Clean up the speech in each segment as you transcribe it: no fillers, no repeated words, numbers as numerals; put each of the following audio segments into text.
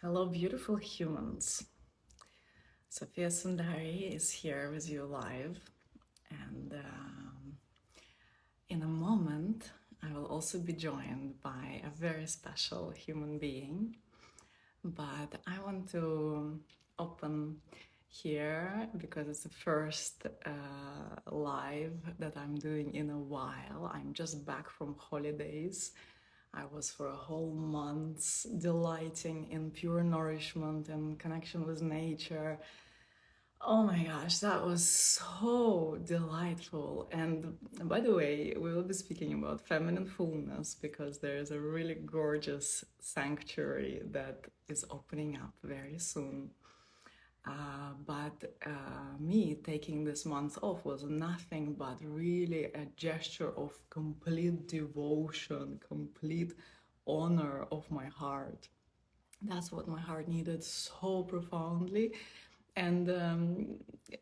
Hello, beautiful humans. Sophia Sundari is here with you live, and in a moment, I will also be joined by a very special human being. But I want to open here because it's the first live that I'm doing in a while. I'm just back from holidays. I was for a whole month delighting in pure nourishment and connection with nature. Oh my gosh, that was so delightful. And by the way, we will be speaking about feminine fullness because there is a really gorgeous sanctuary that is opening up very soon. But me taking this month off was nothing but really a gesture of complete devotion, complete honor of my heart. That's what my heart needed so profoundly. And,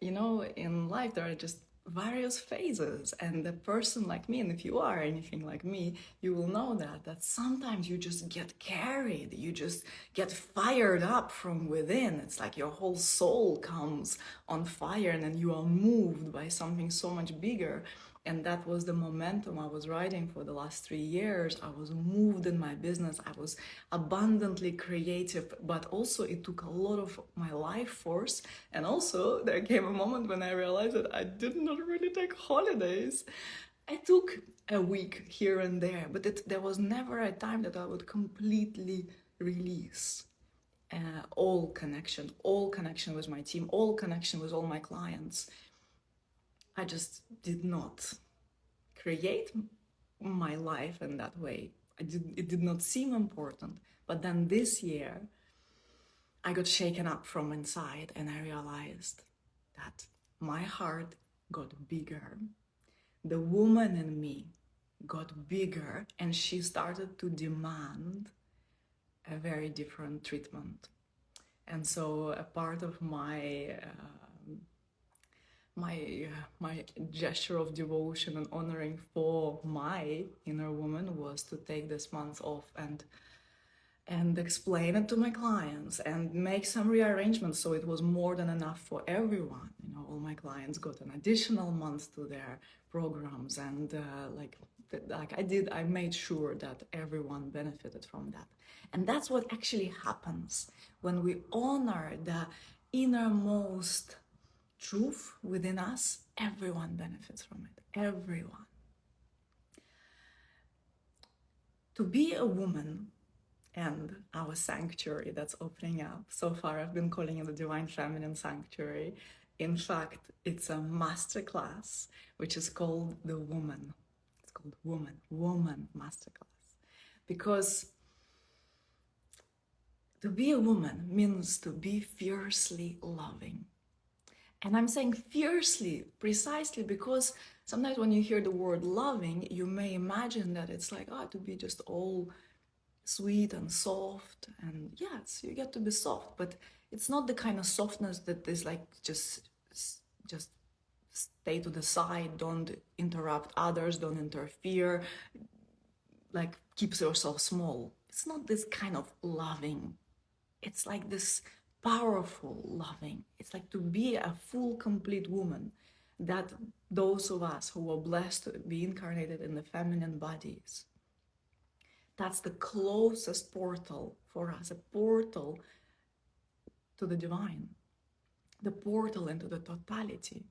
in life, there are just various phases. And a person like me, and if you are anything like me, you will know that sometimes you just get carried, you just get fired up from within. It's like your whole soul comes on fire and then you are moved by something so much bigger. And that was the momentum I was riding for the last 3 years. I was moved in my business. I was abundantly creative, but also it took a lot of my life force. And also there came a moment when I realized that I did not really take holidays. I took a week here and there, but there was never a time that I would completely release all connection with my team, all connection with all my clients. I just did not create my life in that way. It did not seem important. But then this year, I got shaken up from inside and I realized that my heart got bigger. The woman in me got bigger and she started to demand a very different treatment. And so a part of my gesture of devotion and honoring for my inner woman was to take this month off and explain it to my clients and make some rearrangements so it was more than enough for everyone. All my clients got an additional month to their programs, and I made sure that everyone benefited from that. And that's what actually happens when we honor the innermost truth within us. Everyone benefits from it. Everyone. To be a woman and our sanctuary that's opening up. So far, I've been calling it the Divine Feminine Sanctuary. In fact, it's a masterclass, which is called the Woman. It's called Woman Masterclass. Because to be a woman means to be fiercely loving. And I'm saying fiercely precisely because sometimes when you hear the word loving, you may imagine that it's like, to be just all sweet and soft. And yes, you get to be soft, but it's not the kind of softness that is like just stay to the side, don't interrupt others, don't interfere, like keeps yourself small. It's not this kind of loving. It's like this powerful loving. It's like to be a full, complete woman, that those of us who are blessed to be incarnated in the feminine bodies, that's the closest portal for us, a portal to the divine, the portal into the totality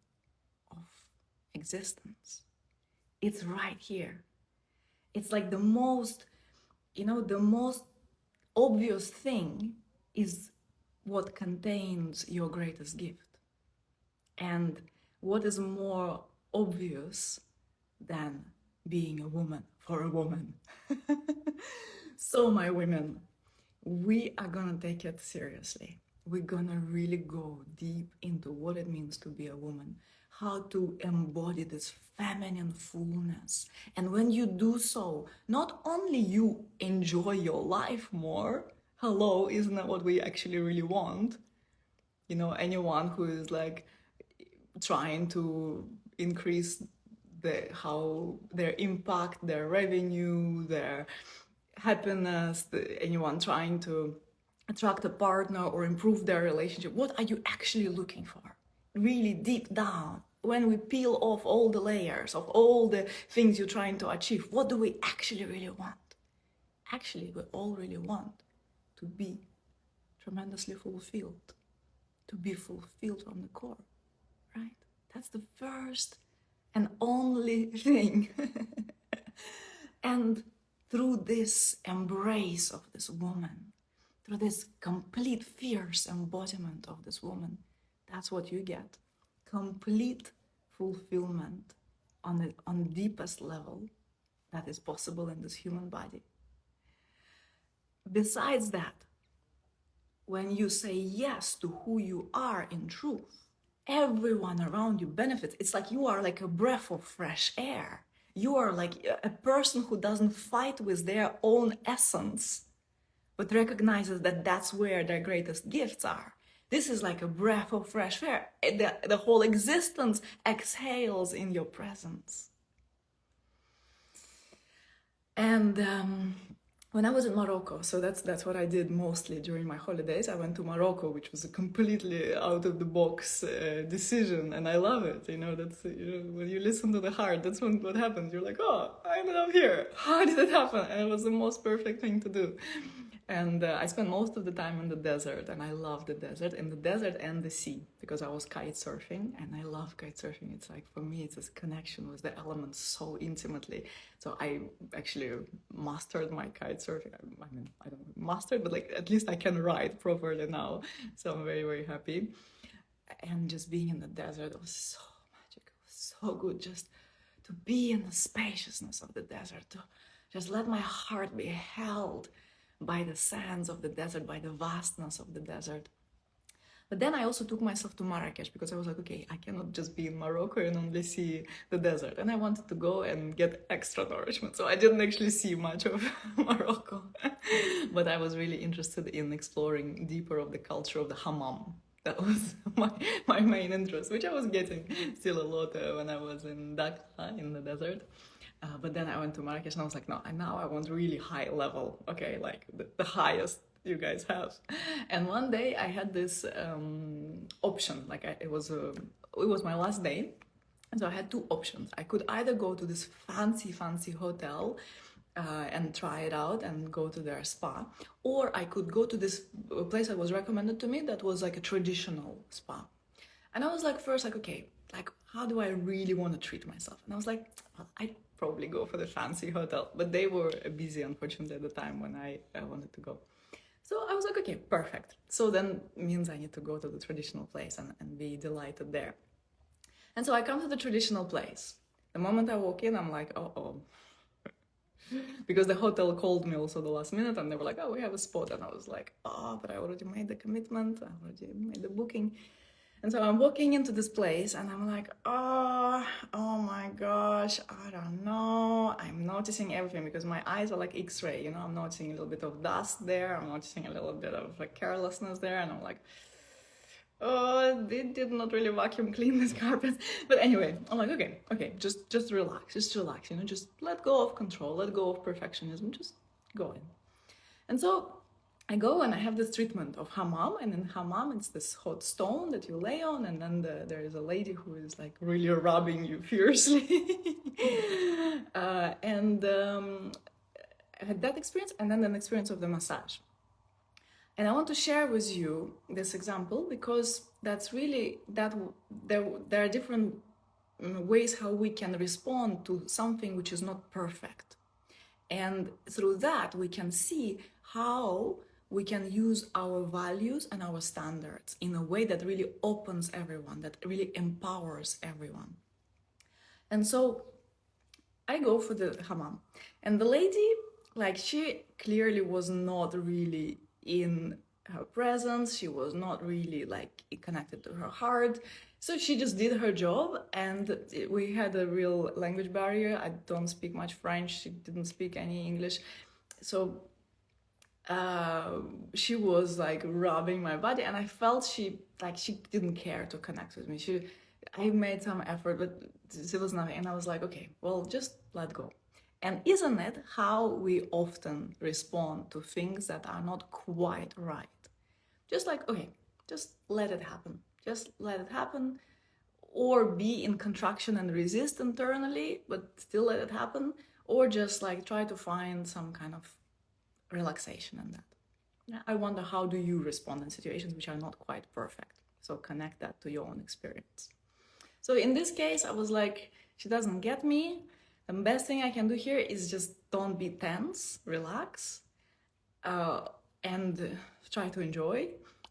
of existence. It's right here. It's like the most obvious thing is what contains your greatest gift. And what is more obvious than being a woman for a woman? So my women, we are gonna take it seriously. We're gonna really go deep into what it means to be a woman, how to embody this feminine fullness. And when you do so, not only you enjoy your life more, hello, isn't that what we actually really want? Anyone who is like trying to increase how their impact, their revenue, their happiness, anyone trying to attract a partner or improve their relationship, what are you actually looking for? Really deep down, when we peel off all the layers of all the things you're trying to achieve, what do we actually really want? Actually, we all really want to be tremendously fulfilled, to be fulfilled from the core, right? That's the first and only thing. And through this embrace of this woman, through this complete fierce embodiment of this woman, that's what you get. Complete fulfillment on the deepest level that is possible in this human body. Besides that, when you say yes to who you are in truth, everyone around you benefits. It's like you are like a breath of fresh air. You are like a person who doesn't fight with their own essence, but recognizes that that's where their greatest gifts are. This is like a breath of fresh air. The whole existence exhales in your presence. And when I was in Morocco, so that's what I did mostly during my holidays. I went to Morocco, which was a completely out of the box decision, and I love it. That's when you listen to the heart, that's what happens. You're like, oh, I ended up here. How did it happen? And it was the most perfect thing to do. And I spent most of the time in the desert, and I love the desert, and the sea, because I was kite surfing, and I love kite surfing. It's like, for me, it's this connection with the elements so intimately. So I actually mastered my kite surfing. I don't mastered, but like at least I can ride properly now. So I'm very, very happy. And just being in the desert was so magical, so good, just to be in the spaciousness of the desert, to just let my heart be held by the sands of the desert, by the vastness of the desert. But then I also took myself to Marrakesh, because I was like, okay, I cannot just be in Morocco and only see the desert. And I wanted to go and get extra nourishment. So I didn't actually see much of Morocco. But I was really interested in exploring deeper of the culture of the hammam. That was my main interest, which I was getting still a lot when I was in Dhaka, in the desert. But then I went to Marrakesh and I was like, no, now I want really high level, okay, like the highest you guys have. And one day I had this option, like it was my last day. And so I had two options. I could either go to this fancy hotel and try it out and go to their spa, or I could go to this place that was recommended to me that was like a traditional spa. And I was like, first, like, okay, like, how do I really want to treat myself? And I was like, well, I'd probably go for the fancy hotel. But they were busy, unfortunately, at the time when I wanted to go. So I was like, okay, perfect. So then means I need to go to the traditional place and be delighted there. And so I come to the traditional place. The moment I walk in, I'm like, uh-oh. Because the hotel called me also the last minute, and they were like, oh, we have a spot. And I was like, oh, but I already made the commitment. I already made the booking. And so I'm walking into this place and I'm like, oh my gosh, I don't know. I'm noticing everything because my eyes are like X-ray, I'm noticing a little bit of dust there. I'm noticing a little bit of like carelessness there. And I'm like, oh, they did not really vacuum clean this carpet. But anyway, I'm like, okay, just relax, just let go of control, let go of perfectionism, just go in. And so I go and I have this treatment of hammam, and in hammam it's this hot stone that you lay on, and then there is a lady who is like really rubbing you fiercely. I had that experience, and then an experience of the massage. And I want to share with you this example because that's really that there are different ways how we can respond to something which is not perfect. And through that, we can see how we can use our values and our standards in a way that really opens everyone, that really empowers everyone. And so I go for the hammam. And the lady, like, she clearly was not really in her presence. She was not really like connected to her heart. So she just did her job, and we had a real language barrier. I don't speak much French. She didn't speak any English. So she was like rubbing my body, and I felt she didn't care to connect with me. I made some effort, but there was nothing. And I was like, okay, well, just let go. And isn't it how we often respond to things that are not quite right? Just like, okay, just let it happen. Just let it happen. Or be in contraction and resist internally, but still let it happen. Or just like try to find some kind of relaxation in that. I wonder, how do you respond in situations which are not quite perfect? So connect that to your own experience. So in this case, I was like, she doesn't get me. The best thing I can do here is just don't be tense, relax, and try to enjoy,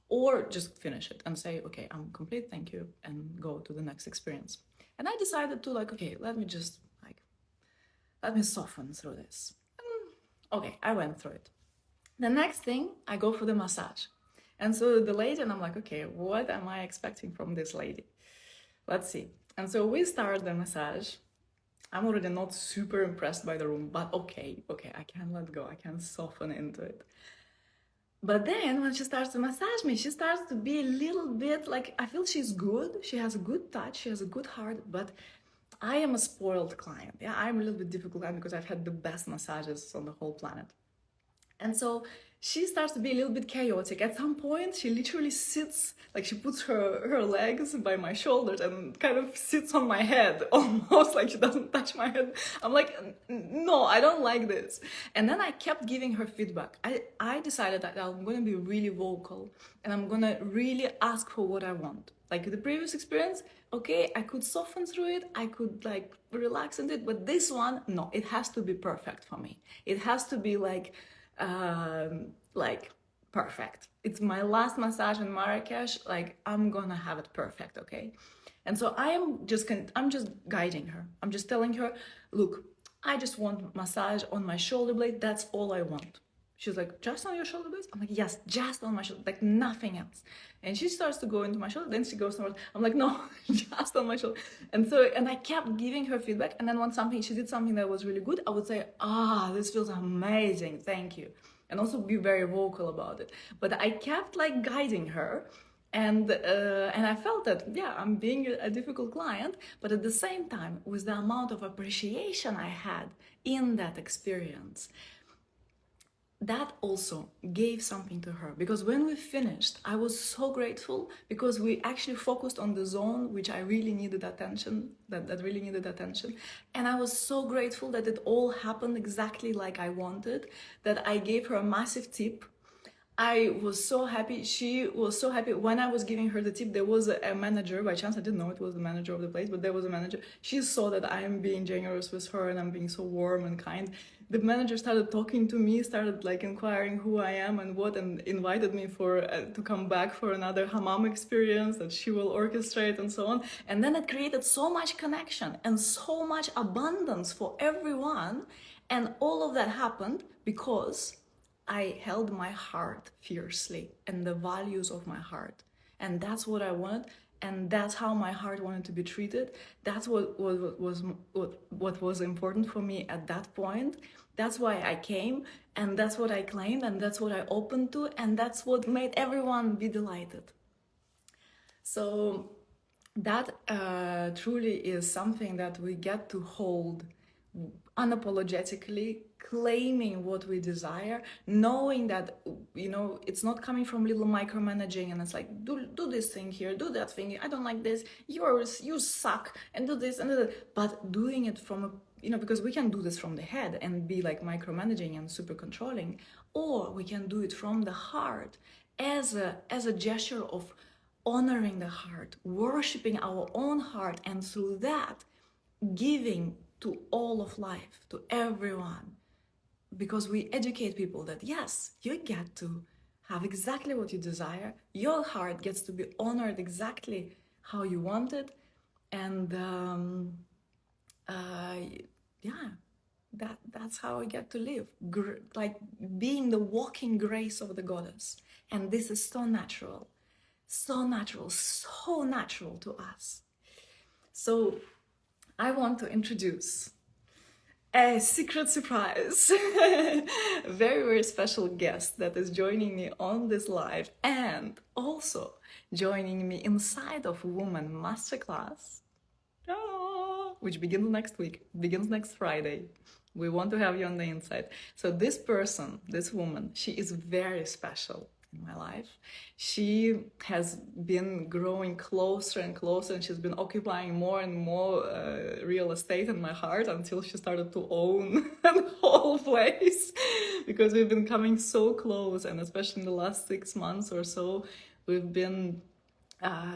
or just finish it and say, okay, I'm complete, thank you, and go to the next experience. And I decided to like, okay, let me soften through this. And okay, I went through it. The next thing, I go for the massage. And so the lady, and I'm like, okay, what am I expecting from this lady? Let's see. And so we start the massage. I'm already not super impressed by the room, but okay, I can let go. I can soften into it. But then when she starts to massage me, she starts to be a little bit like, I feel she's good. She has a good touch. She has a good heart, but I am a spoiled client. Yeah, I'm a little bit difficult client because I've had the best massages on the whole planet. And so she starts to be a little bit chaotic. At some point, she literally sits, like she puts her legs by my shoulders and kind of sits on my head, almost like she doesn't touch my head. I'm like, no, I don't like this. And then I kept giving her feedback. I decided that I'm going to be really vocal and I'm going to really ask for what I want. Like the previous experience, okay, I could soften through it, I could like relax in it, but this one, no, it has to be perfect for me. It has to be like perfect. It's my last massage in Marrakesh. Like I'm gonna have it perfect, okay? And so I'm just guiding her. I'm just telling her, look, I just want massage on my shoulder blade. That's all I want. She's like, just on your shoulder blades? I'm like, yes, just on my shoulder, like nothing else. And she starts to go into my shoulder, then she goes somewhere. I'm like, no, just on my shoulder. And I kept giving her feedback. And then when she did something that was really good, I would say, this feels amazing, thank you. And also be very vocal about it. But I kept like guiding her. And I felt that, yeah, I'm being a difficult client, but at the same time, with the amount of appreciation I had in that experience, that also gave something to her, because when we finished, I was so grateful because we actually focused on the zone which I really needed attention, that really needed attention. And I was so grateful that it all happened exactly like I wanted, that I gave her a massive tip. I was so happy. She was so happy. When I was giving her the tip, there was a manager. By chance, I didn't know it was the manager of the place, but there was a manager. She saw that I am being generous with her and I'm being so warm and kind. The manager started talking to me, started like inquiring who I am and what, and invited me to come back for another hammam experience that she will orchestrate and so on. And then it created so much connection and so much abundance for everyone. And all of that happened because I held my heart fiercely and the values of my heart. And that's what I wanted. And that's how my heart wanted to be treated. That's what was important for me at that point. That's why I came, and that's what I claimed, and that's what I opened to, and that's what made everyone be delighted. So that truly is something that we get to hold unapologetically, claiming what we desire, knowing that, it's not coming from little micromanaging and it's like, do this thing here, do that thing, I don't like this, you suck, and do this and do that. But doing it from because we can do this from the head and be like micromanaging and super controlling, or we can do it from the heart as a gesture of honoring the heart, worshiping our own heart, and through that giving to all of life, to everyone. Because we educate people that yes, you get to have exactly what you desire, your heart gets to be honored exactly how you want it, and that's how I get to live, like being the walking grace of the goddess. And this is so natural, so natural, so natural to us. So I want to introduce a secret surprise, very, very special guest that is joining me on this live and also joining me inside of Woman Masterclass. which begins next week, begins next Friday. We want to have you on the inside. So this person, this woman, she is very special in my life. She has been growing closer and closer, and she's been occupying more and more real estate in my heart until she started to own the whole place because we've been coming so close, and especially in the last 6 months or so, we've been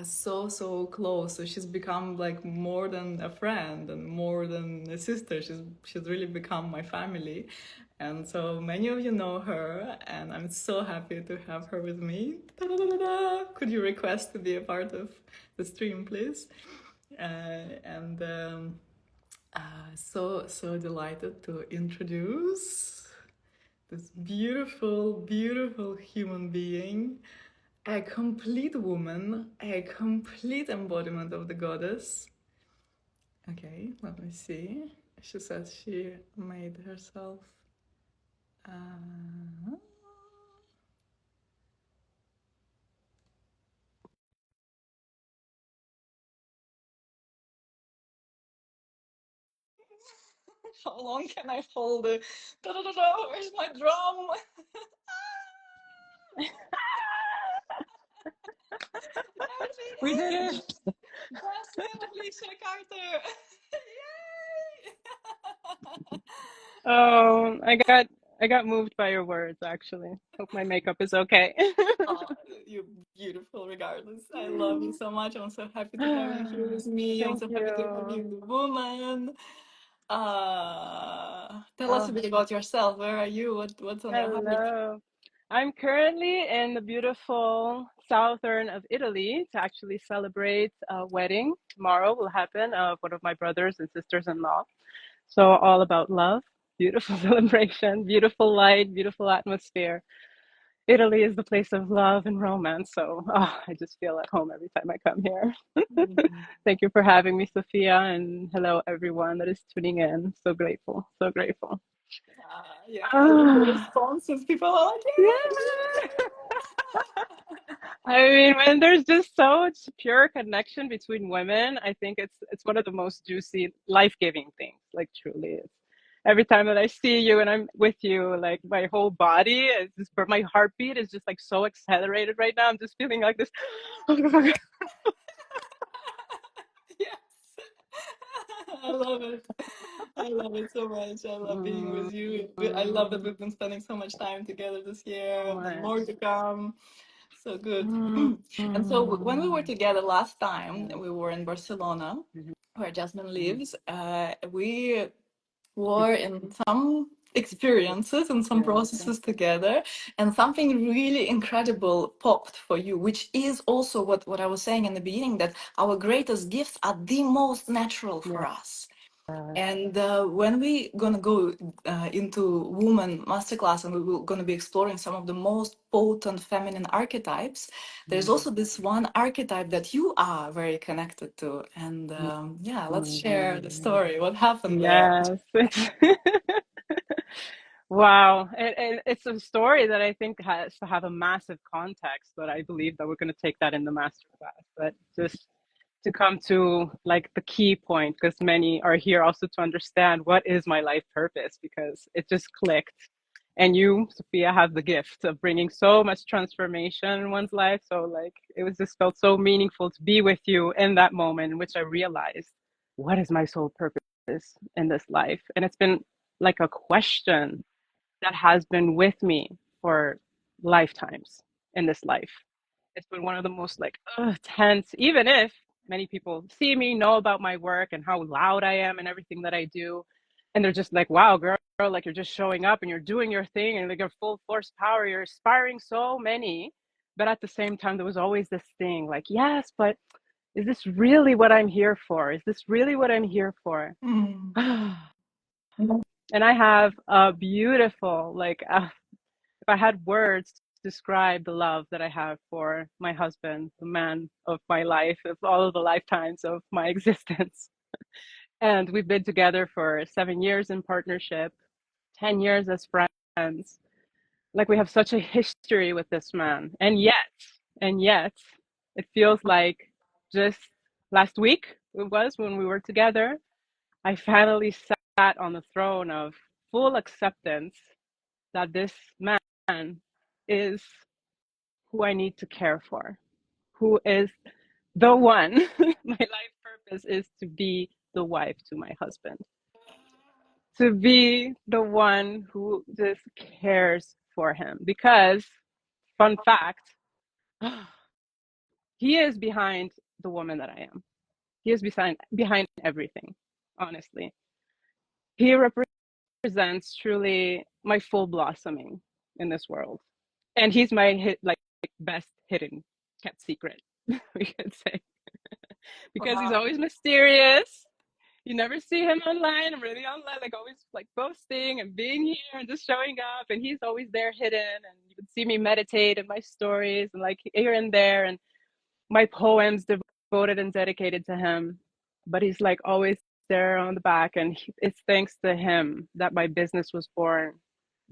so close. So she's become like more than a friend and more than a sister. She's really become my family, and so many of you know her, and I'm so happy to have her with me. Da-da-da-da-da. Could you request to be a part of the stream, please? And so delighted to introduce this beautiful human being, a complete woman, a complete embodiment of the goddess. Okay, let me see. She says she made herself. Uh... How long can I hold it? Da, da, da, da, where's my drum? We did it! Jasmine Alicia Carter! Yay! Oh, I got moved by your words actually. Hope my makeup is okay. Oh, you're beautiful regardless. I love you so much. I'm so happy to have you here with me. I'm Thank so happy to have you. you, the woman. Tell us a Oh, bit about yourself. Where are you? What's on your heart? hello. I'm currently in the beautiful southern of Italy to actually celebrate a wedding. Tomorrow will happen of one of my brothers and sisters-in-law. So all about love, beautiful celebration, beautiful light, beautiful atmosphere. Italy is the place of love and romance. So I just feel at home every time I come here. Mm. Thank you for having me, Sophia. And hello, everyone that is tuning in. So grateful. So grateful. Yeah, I love the Ah, responses. People are like, yeah. yay! I mean, when there's just such pure connection between women, I think it's one of the most juicy, life-giving things. Like truly is. Every time that I see you and I'm with you, like my whole body is just, my heartbeat is just like so accelerated right now. I'm just feeling like this. Yes. I love it. I love it so much. I love being with Mm, you. I love that mm, we've been spending so much time together this year so and more to come. So good. much. And so when we were Mm, together last time, yeah. we were in Barcelona, Mhm, where Jasmine mhm. lives. We were in some experiences and some Experience. processes together, and something really incredible popped for you, which is also what I was saying in the beginning, that our greatest gifts are the most natural Yeah. for us. And when we gonna go into woman masterclass, and we will gonna be exploring some of the most potent feminine archetypes, there's Mm, also this one archetype that you are very connected to. And mm, yeah, let's share the mm. story. What happened there? Yes. Wow. It's a story that I think has to have a massive context, but I believe that we're going to take that in the masterclass. But just to come to like the key point, because many are here also to understand what is my life purpose, because it just clicked. And you, Sophia, have the gift of bringing so much transformation in one's life. So like it was just felt so meaningful to be with you in that moment in which I realized what is my soul purpose in this life. And it's been like a question that has been with me for lifetimes in this life. It's been one of the most like tense, even if many people see me, know about my work and how loud I am and everything that I do. And they're just like, wow, girl, like you're just showing up and you're doing your thing and like you're full force power. You're inspiring so many. But at the same time, there was always this thing like, yes, but is this really what I'm here for? Is this really what I'm here for? Mm. And I have a beautiful, like, if I had words to describe the love that I have for my husband, the man of my life, of all of the lifetimes of my existence. And we've been together for 7 years in partnership, 10 years as friends. Like we have such a history with this man. And yet, it feels like just last week it was when we were together. I finally sat on the throne of full acceptance that this man is who I need to care for, who is the one. My life purpose is to be the wife to my husband, to be the one who just cares for him. Because, fun fact, he is behind the woman that I am. He is behind everything, honestly. He represents truly my full blossoming in this world. And he's my like best hidden kept secret, we could say. Because he's Wow. always mysterious. You never see him online. I'm really online, like always like posting and being here and just showing up. And he's always there hidden. And you can see me meditate in my stories and like here and there. And my poems devoted and dedicated to him. But he's like always there on the back. And it's thanks to him that my business was born,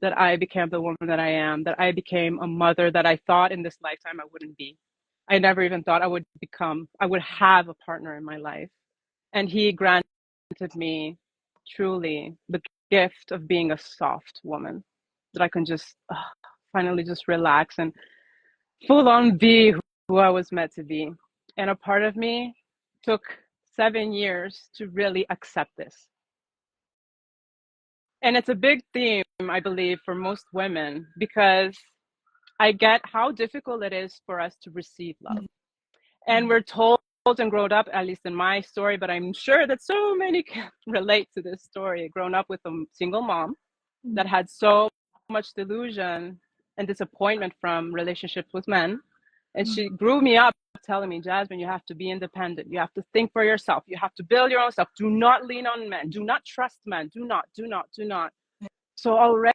that I became the woman that I am, that I became a mother that I thought in this lifetime I wouldn't be. I never even thought I would have a partner in my life. And he granted me truly the gift of being a soft woman, that I can just finally just relax and full on be who I was meant to be. And a part of me took 7 years to really accept this. And it's a big theme, I believe, for most women, because I get how difficult it is for us to receive love. And we're told and grown up, at least in my story, but I'm sure that so many can relate to this story, grown up with a single mom that had so much delusion and disappointment from relationships with men. And she grew me up telling me, Jasmine, you have to be independent. You have to think for yourself. You have to build your own stuff. Do not lean on men. Do not trust men. Do not, do not, do not. So already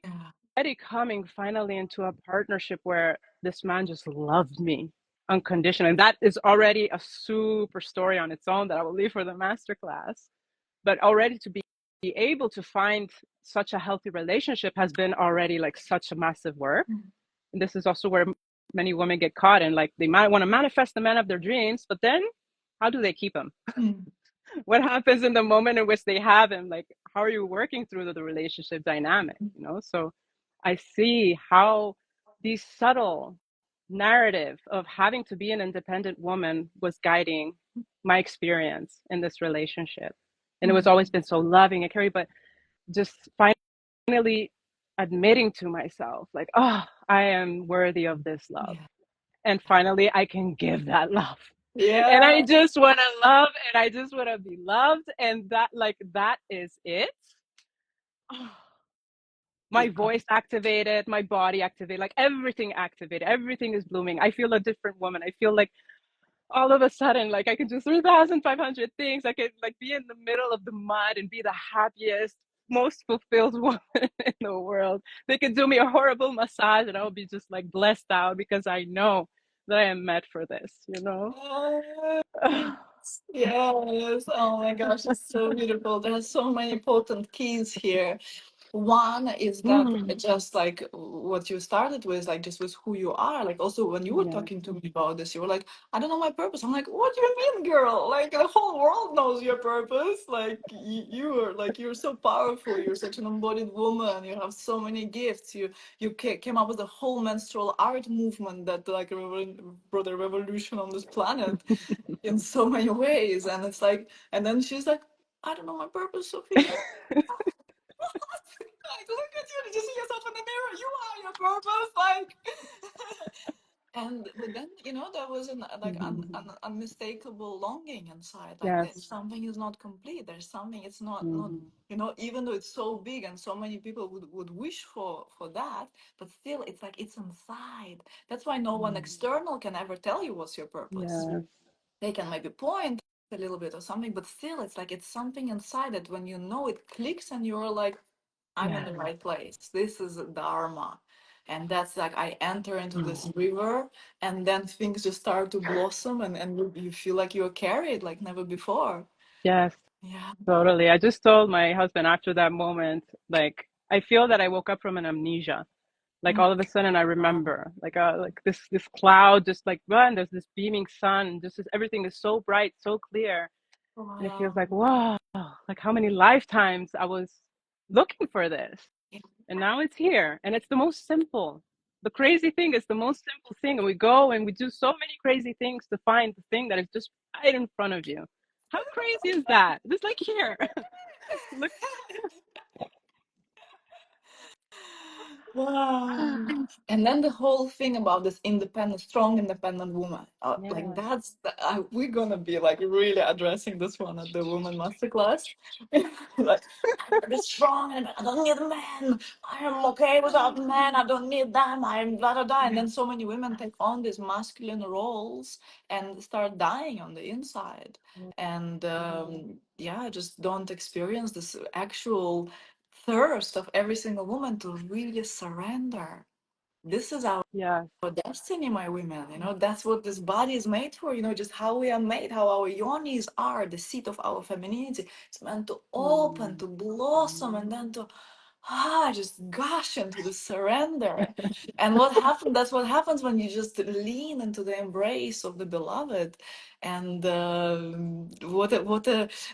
coming finally into a partnership where this man just loved me unconditionally. And that is already a super story on its own that I will leave for the masterclass. But already to be able to find such a healthy relationship has been already like such a massive work. And this is also where many women get caught in, like they might want to manifest the man of their dreams, but then how do they keep him? What happens in the moment in which they have him? Like, how are you working through the relationship dynamic? You know, so I see how these subtle narrative of having to be an independent woman was guiding my experience in this relationship. And it was always been so loving and caring, but just finally admitting to myself, like, oh, I am worthy of this love. Yeah. And finally, I can give that love. And I Yeah. just want to love and I just want to be loved. And that, like, that is it. Oh, my Yeah. voice activated, my body activated, like everything activated. Everything is blooming. I feel a different woman. I feel like all of a sudden, like I could do 3,500 things. I could like be in the middle of the mud and be the happiest, most fulfilled woman in the world. They could do me a horrible massage and I would be just like blessed out because I know that I am meant for this, you know? Yes, yes. Oh my gosh, it's so beautiful. There's so many potent keys here. One is that Mm, just like what you started with, like just with who you are. Like also when you were yes. talking to me about this, you were like, I don't know my purpose. I'm like, what do you mean, girl? Like the whole world knows your purpose. Like you're so powerful. You're such an embodied woman. You have so many gifts. You came up with a whole menstrual art movement that like brought a revolution on this planet in so many ways. And it's like, and then she's like, I don't know my purpose, Sophia. Like, look at you, you see yourself in the mirror, you are your purpose, like. And but then there was an like Mhm. an unmistakable longing inside, like Yes. that something is not complete. There's something, it's not Mhm. even though it's so big and so many people would wish for that, but still it's like it's inside. That's why no one Mhm. external can ever tell you what's your purpose. Yes. They can maybe point a little bit or something, but still it's like it's something inside that when it clicks and you're like, I'm in Yes. the right place. This is Dharma. And that's like I enter into Mm. this river and then things just start to blossom and you feel like you're carried like never before. Yes. Yeah. Totally. I just told my husband after that moment, like, I feel that I woke up from an amnesia. Like Mm. all of a sudden I Wow. remember, like this cloud, just like run, there's this beaming sun, just everything is so bright, so clear. And it feels Wow. like, wow, like how many lifetimes I was looking for this. And now it's here. And it's the most simple. The crazy thing is the most simple thing. And we go and we do so many crazy things to find the thing that is just right in front of you. How crazy is that? Just like here. Look. Wow. And then the whole thing about this independent, strong, independent woman, like Yes. that's we're gonna be like really addressing this one at the Woman Masterclass. Like, I'm gonna be strong and I don't need a man. I am okay without men. I don't need them. I'm blah blah blah. And then so many women take on these masculine roles and start dying on the inside, and yeah, just don't experience this actual thirst of every single woman to really surrender. This is our Yes. destiny, my women. You know, that's what this body is made for. You know, just how we are made, how our yonis are, the seat of our femininity. It's meant to open, Mm. to blossom, and then to just gush into the surrender. And what happened? That's what happens when you just lean into the embrace of the beloved. And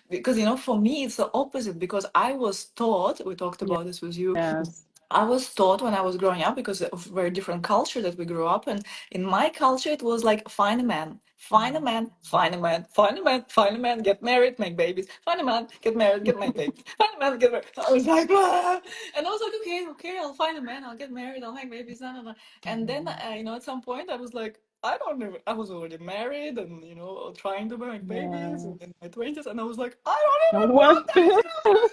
because you know, for me, it's the opposite. Because I was taught, we talked about this with you, Yes. I was taught when I was growing up, because of very different culture that we grew up in. In my culture, it was like find a man, find a man, find a man, find a man, find a man, get married, make babies, find a man, get married, get make babies, find a man, get married. I was like, ah! And I was like, okay, okay, I'll find a man, I'll get married, I'll make babies, no, no, no. And then, you know, at some point, I was like, I don't know. I was already married and, you know, trying to make babies Yes. in my 20s. And I was like, I don't I even want want to. that.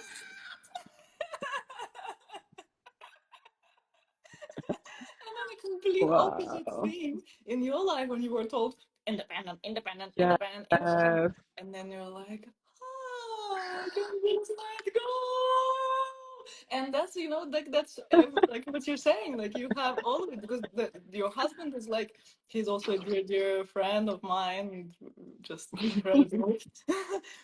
And then a complete opposite Wow. thing in your life when you were told independent, independent, Yes. independent, independent. And then you're like, I can just let go. And that's, you know, like that's like what you're saying. Like you have all of it because your husband is like, he's also a dear, dear friend of mine, just incredible.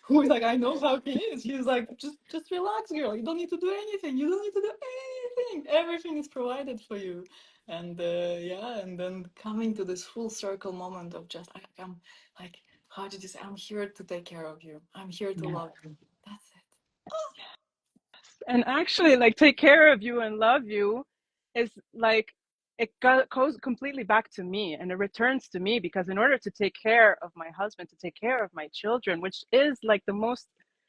Who is like, I know how he is. He's like, just relax, girl. You don't need to do anything. You don't need to do anything. Everything is provided for you. And yeah, and then coming to this full circle moment of just like I'm like, how did you say? I'm here to take care of you. I'm here to Yes. love you. That's it. And actually, like, take care of you and love you is like, goes completely back to me and it returns to me because in order to take care of my husband, to take care of my children, which is like the most,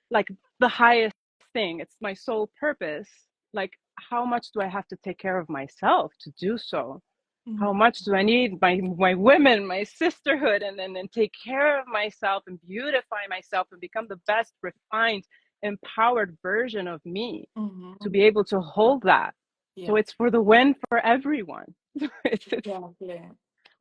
like the highest thing, it's my sole purpose. Like, how much do I have to take care of myself to do so? How Mm, much do I need my women, my sisterhood, and then take care of myself and beautify myself and become the best refined, empowered version of me to mm-hmm. be able to hold that. So Yeah, it's for the win for everyone. It's exactly.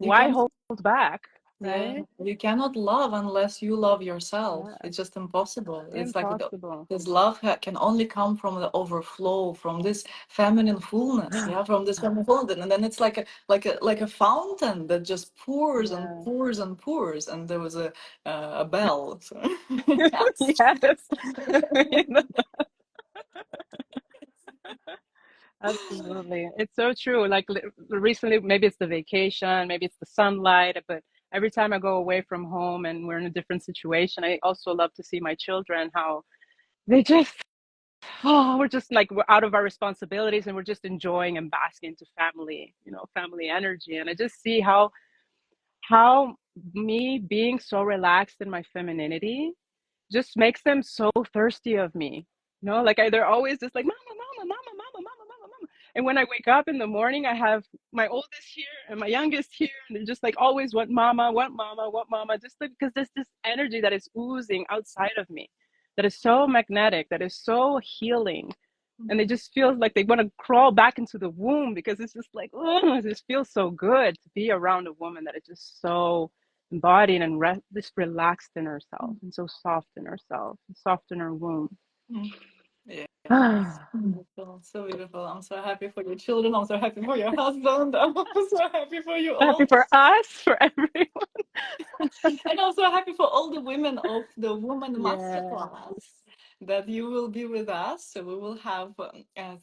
You why can hold back, Yeah, right? you cannot love unless you love yourself. Yeah, It's just impossible. It's like impossible. this love can only come from the overflow, from this feminine fullness. Yeah, from this feminine fullness, and then it's like a fountain that just pours and Yeah. pours and pours. And there was a bell. So Yes. Absolutely. It's so true. Like recently, maybe it's the vacation, maybe it's the sunlight, but every time I go away from home and we're in a different situation, I also love to see my children, how they just, oh, we're just like, we're out of our responsibilities and we're just enjoying and basking into family, family energy. And I just see how me being so relaxed in my femininity just makes them so thirsty of me. Like they're always just like, mama, mama, mama, mama, mama, mama, mama. And when I wake up in the morning, I have my oldest here and my youngest here, and they're just like always want mama, want mama, just like, because there's this energy that is oozing outside of me that is so magnetic, that is so healing. And it just feels like they want to crawl back into the womb because it's just like, oh, it just feels so good to be around a woman that is just so embodied and just relaxed in herself and so soft in herself, soft in her womb. yeah, Happy beautiful, so beautiful. I'm so happy for your children. I'm so happy for your husband. I'm so happy for you all. for us, for everyone. And also happy for all the women of the Woman Yeah. Masterclass that you will be with us. So we will have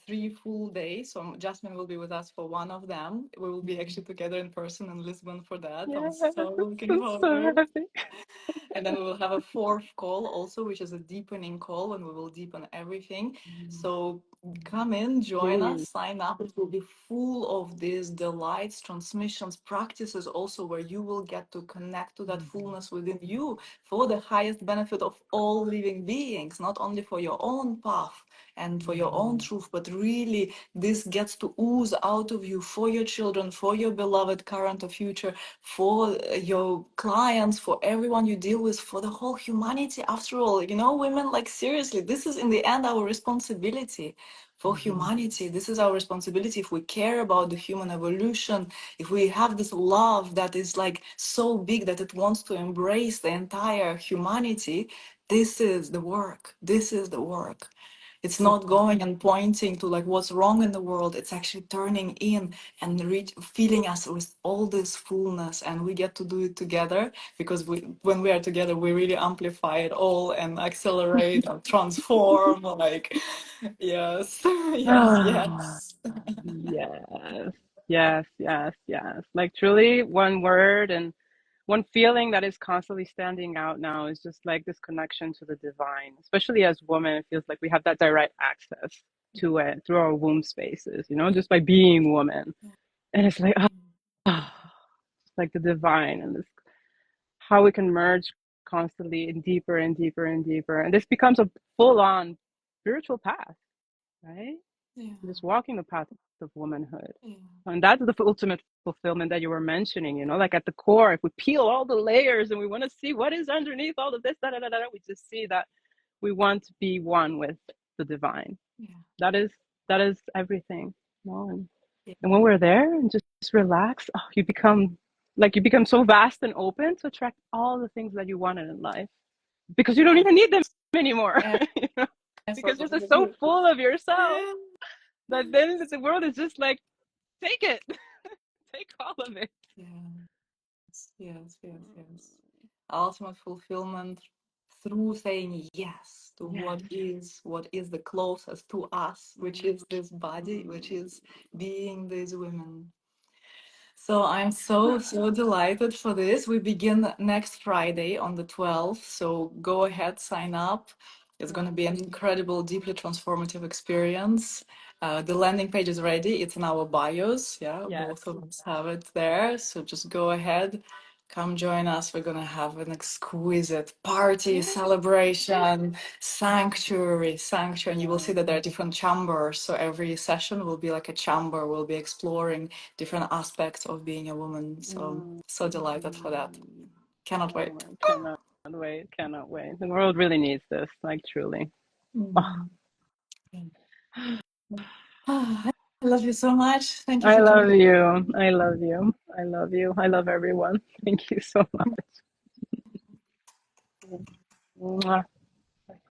3 full days. So Jasmine will be with us for one of them. We will be actually together in person in Lisbon for that. I'm Yeah. so looking I'm so forward. happy. And then we will have a fourth call also, which is a deepening call, and we will deepen everything. So come in, join us, Mm. sign up. It will be full of these delights, transmissions, practices also, where you will get to connect to that fullness within you for the highest benefit of all living beings, not only for your own path and for your own truth, but really this gets to ooze out of you for your children, for your beloved current or future, for your clients, for everyone you deal with, for the whole humanity. After all, you know, women, like seriously, this is in the end our responsibility for humanity. This is our responsibility. If we care about the human evolution, if we have this love that is like so big that it wants to embrace the entire humanity, this is the work. This is the work. It's not going and pointing to like what's wrong in the world. It's actually turning in and feeling us with all this fullness, and we get to do it together because when we are together, we really amplify it all and accelerate and transform. Like, yes, yes, Ah, yes. yes, yes, yes, yes. Like truly, one word and one feeling that is constantly standing out now is just like this connection to the divine. Especially as women, it feels like we have that direct access to it through our womb spaces, you know, just by being woman. And it's like, ah, like the divine and this how we can merge constantly and deeper and deeper and deeper. And this becomes a full on spiritual path, right? Yeah, Just walking the path of womanhood. yeah, And that's the ultimate fulfillment that you were mentioning, you know, like at the core, if we peel all the layers and we want to see what is underneath all of this, we just see that we want to be one with the divine. yeah, That is everything. You know? yeah, And when we're there and just relax, oh, you become so vast and open to attract all the things that you wanted in life because you don't yeah. even need them anymore. And You know? I Because sort you're of just so full of yourself yeah. that then the world is just like, take it, take all of it. Yes, yes, yes, yes. Ultimate fulfillment through saying yes to Yes. what is the closest to us, which is this body, which is being these women. So I'm so, so delighted for this. We begin next Friday on the 12th. So go ahead, sign up. It's going to be an incredible, deeply transformative experience. The landing page is ready. It's in our bios. Yeah, Yes. both of us have it there. So just go ahead, come join us. We're going to have an exquisite party, celebration, sanctuary, sanctuary. And you will see that there are different chambers. So every session will be like a chamber. We'll be exploring different aspects of being a woman. So, so delighted for that. Cannot Oh, wait. I cannot wait, cannot wait. The world really needs this, like truly. Oh, Mhm. I love you so much. Thank you I for love tuning you. I love you. I love you. I love everyone. Thank you so much.